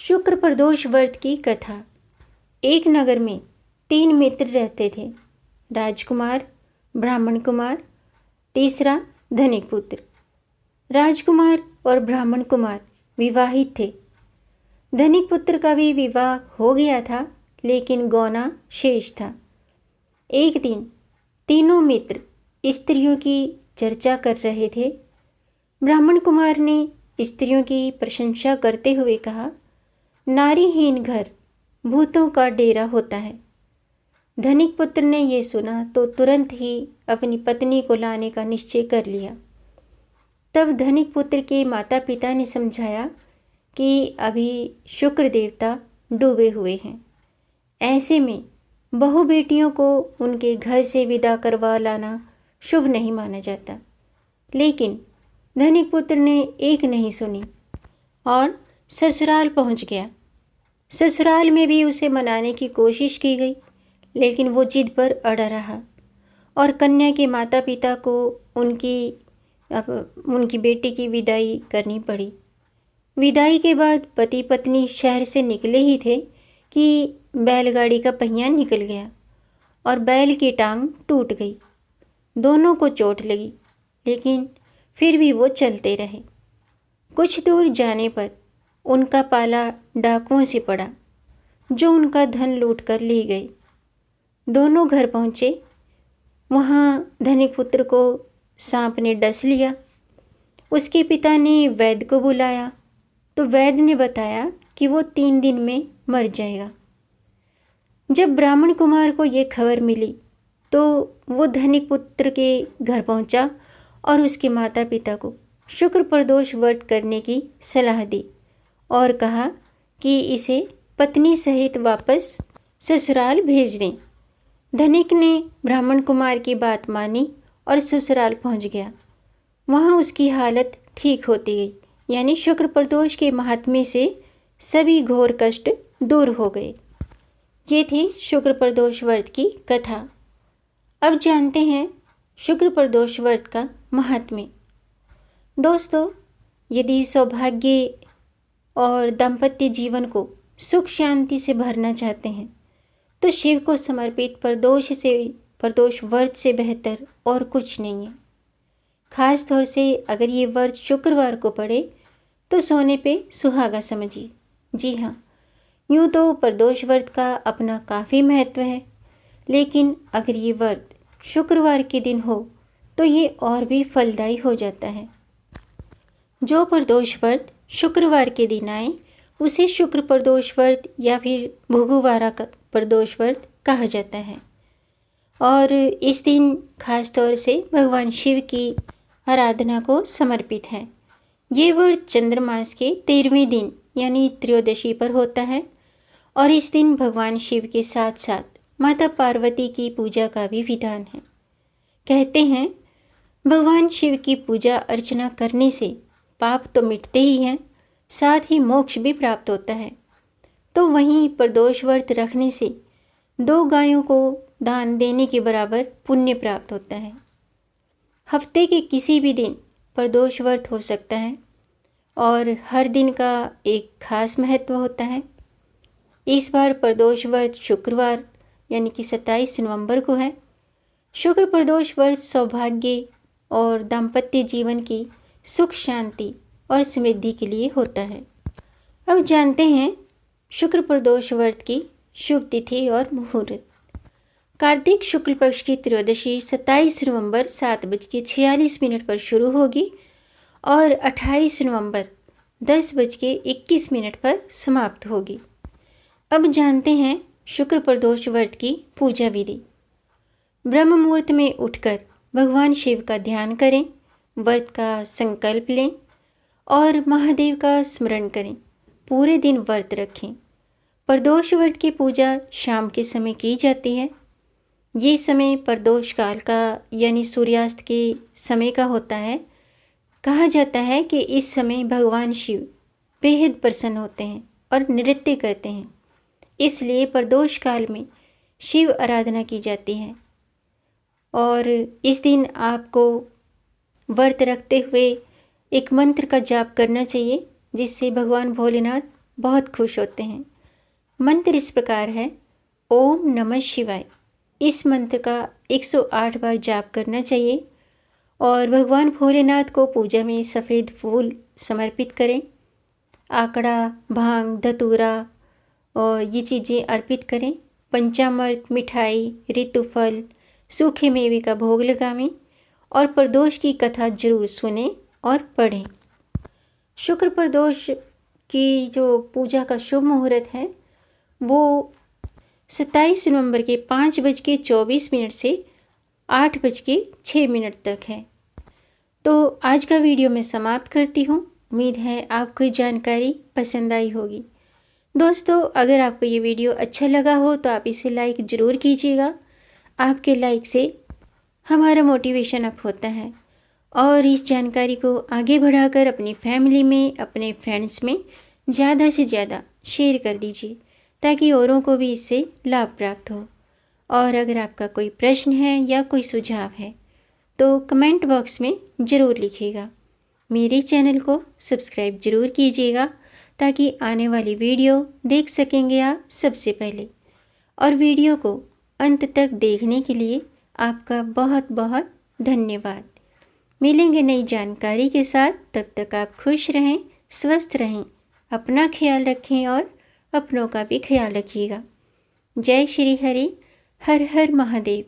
शुक्र प्रदोष व्रत की कथा। एक नगर में 3 मित्र रहते थे। राजकुमार, ब्राह्मण कुमार, तीसरा धनिक पुत्र। राजकुमार और ब्राह्मण कुमार विवाहित थे। धनिक पुत्र का भी विवाह हो गया था, लेकिन गौना शेष था। एक दिन तीनों मित्र स्त्रियों की चर्चा कर रहे थे। ब्राह्मण कुमार ने स्त्रियों की प्रशंसा करते हुए कहा, नारीहीन घर भूतों का डेरा होता है। धनिक पुत्र ने यह सुना तो तुरंत ही अपनी पत्नी को लाने का निश्चय कर लिया। तब धनिक पुत्र के माता पिता ने समझाया कि अभी शुक्र देवता डूबे हुए हैं। ऐसे में बहू बेटियों को उनके घर से विदा करवा लाना शुभ नहीं माना जाता। लेकिन धनिक पुत्र ने एक नहीं सुनी और ससुराल पहुंच गया। ससुराल में भी उसे मनाने की कोशिश की गई, लेकिन वो जिद पर अड़ा रहा और कन्या के माता पिता को उनकी बेटी की विदाई करनी पड़ी। विदाई के बाद पति पत्नी शहर से निकले ही थे कि बैलगाड़ी का पहिया निकल गया और बैल की टांग टूट गई। दोनों को चोट लगी, लेकिन फिर भी वो चलते रहे। कुछ दूर जाने पर उनका पाला डाकुओं से पड़ा, जो उनका धन लूट कर ले गए। दोनों घर पहुँचे। वहाँ धनिक पुत्र को सांप ने डस लिया। उसके पिता ने वैद्य को बुलाया तो वैद्य ने बताया कि वो 3 दिन में मर जाएगा। जब ब्राह्मण कुमार को ये खबर मिली तो वो धनिक पुत्र के घर पहुँचा और उसके माता पिता को शुक्र प्रदोष व्रत करने की सलाह दी और कहा कि इसे पत्नी सहित वापस ससुराल भेज दें। धनिक ने ब्राह्मण कुमार की बात मानी और ससुराल पहुंच गया। वहां उसकी हालत ठीक होती गई, यानी शुक्र प्रदोष के महात्म्य से सभी घोर कष्ट दूर हो गए। ये थी शुक्र प्रदोष व्रत की कथा। अब जानते हैं शुक्र प्रदोष व्रत का महात्म्य। दोस्तों, यदि सौभाग्य और दाम्पत्य जीवन को सुख शांति से भरना चाहते हैं तो शिव को समर्पित प्रदोष व्रत से बेहतर और कुछ नहीं है। खास तौर से अगर ये व्रत शुक्रवार को पड़े तो सोने पे सुहागा समझिए। जी हाँ, यूँ तो प्रदोष व्रत का अपना काफ़ी महत्व है, लेकिन अगर ये व्रत शुक्रवार के दिन हो तो ये और भी फलदायी हो जाता है। जो प्रदोष व्रत शुक्रवार के दिन आए उसे शुक्र प्रदोष व्रत या फिर भृगुवारा का प्रदोष व्रत कहा जाता है। और इस दिन खास तौर से भगवान शिव की आराधना को समर्पित है। ये व्रत चंद्रमास के 13वें दिन यानी त्रयोदशी पर होता है और इस दिन भगवान शिव के साथ साथ माता पार्वती की पूजा का भी विधान है। कहते हैं भगवान शिव की पूजा अर्चना करने से पाप तो मिटते ही हैं, साथ ही मोक्ष भी प्राप्त होता है। तो वहीं प्रदोष व्रत रखने से 2 गायों को दान देने के बराबर पुण्य प्राप्त होता है। हफ्ते के किसी भी दिन प्रदोष व्रत हो सकता है और हर दिन का एक खास महत्व होता है। इस बार प्रदोष व्रत शुक्रवार यानी कि 27 नवंबर को है। शुक्र प्रदोष व्रत सौभाग्य और दाम्पत्य जीवन की सुख शांति और समृद्धि के लिए होता है। अब जानते हैं शुक्र प्रदोष व्रत की शुभ तिथि और मुहूर्त। कार्तिक शुक्ल पक्ष की त्रयोदशी 27 नवंबर 7:46 पर शुरू होगी और 28 नवंबर 10:21 पर समाप्त होगी। अब जानते हैं शुक्र प्रदोष व्रत की पूजा विधि। ब्रह्म मुहूर्त में उठकर भगवान शिव का ध्यान करें, व्रत का संकल्प लें और महादेव का स्मरण करें। पूरे दिन व्रत रखें। प्रदोष व्रत की पूजा शाम के समय की जाती है। ये समय प्रदोष काल का यानी सूर्यास्त के समय का होता है। कहा जाता है कि इस समय भगवान शिव बेहद प्रसन्न होते हैं और नृत्य करते हैं, इसलिए प्रदोष काल में शिव आराधना की जाती है। और इस दिन आपको व्रत रखते हुए एक मंत्र का जाप करना चाहिए, जिससे भगवान भोलेनाथ बहुत खुश होते हैं। मंत्र इस प्रकार है, ओम नमः शिवाय। इस मंत्र का 108 बार जाप करना चाहिए और भगवान भोलेनाथ को पूजा में सफ़ेद फूल समर्पित करें। आकड़ा, भांग, धतूरा और ये चीज़ें अर्पित करें। पंचामृत, मिठाई, ऋतुफल, सूखे मेवे का भोग लगावें और प्रदोष की कथा जरूर सुनें और पढ़ें। शुक्र प्रदोष की जो पूजा का शुभ मुहूर्त है वो 27 नवंबर के 5:24 से 8:06 तक है। तो आज का वीडियो मैं समाप्त करती हूँ। उम्मीद है आपको ये जानकारी पसंद आई होगी। दोस्तों, अगर आपको ये वीडियो अच्छा लगा हो तो आप इसे लाइक ज़रूर कीजिएगा। आपके लाइक से हमारा मोटिवेशन अप होता है और इस जानकारी को आगे बढ़ाकर अपनी फैमिली में, अपने फ्रेंड्स में ज़्यादा से ज़्यादा शेयर कर दीजिए ताकि औरों को भी इससे लाभ प्राप्त हो। और अगर आपका कोई प्रश्न है या कोई सुझाव है तो कमेंट बॉक्स में ज़रूर लिखिएगा। मेरे चैनल को सब्सक्राइब ज़रूर कीजिएगा ताकि आने वाली वीडियो देख सकेंगे आप सबसे पहले। और वीडियो को अंत तक देखने के लिए आपका बहुत बहुत धन्यवाद। मिलेंगे नई जानकारी के साथ, तब तक आप खुश रहें, स्वस्थ रहें, अपना ख्याल रखें और अपनों का भी ख्याल रखिएगा। जय श्री हरि, हर हर महादेव।